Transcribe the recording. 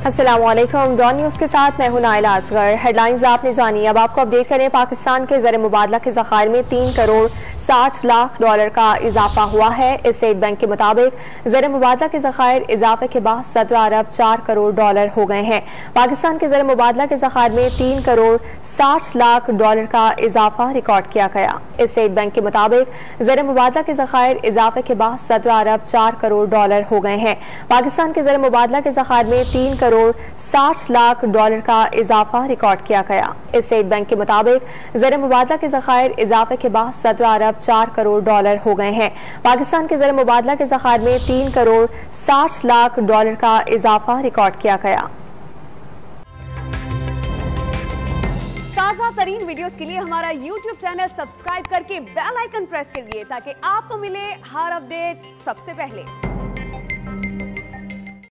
अस्सलामुअलैकुम, don news के साथ मैं हूं नाइला असगर। हेडलाइंस आपने जानी, अब आपको अपडेट करें। पाकिस्तान के ज़र मुबादला के ज़खायर में 3 करोड़ 60 लाख डॉलर का इजाफा हुआ है। स्टेट बैंक के मुताबिक ज़र मुबादला के ज़खायर इजाफे के बाद 17 अरब 4 करोड़ डॉलर हो गए हैं। पाकिस्तान के ज़र मुबादला के ज़खायर में 3 करोड़ 60 लाख डॉलर का इजाफा रिकॉर्ड किया गया। स्टेट बैंक के मुताबिक ज़र मुबादला के ज़खायर इजाफे के बाद 17 अरब 4 करोड़ डॉलर हो गए हैं। पाकिस्तान के ज़र मुबादला के ज़खायर में 3 करोड़ 60 लाख डॉलर का इजाफा रिकॉर्ड किया गया। स्टेट बैंक के मुताबिक ज़र मुबादला के ज़खायर इजाफे के बाद 17 अरब 4 करोड़ डॉलर हो गए हैं। पाकिस्तान के ज़र मुबादला के ज़खायर में 3 करोड़ 60 लाख डॉलर का इजाफा रिकॉर्ड किया गया। ताज़ा तरीन वीडियोस के लिए हमारा YouTube चैनल सब्सक्राइब करके बेल आइकन प्रेस कीजिए ताकि आपको मिले हर अपडेट सबसे पहले।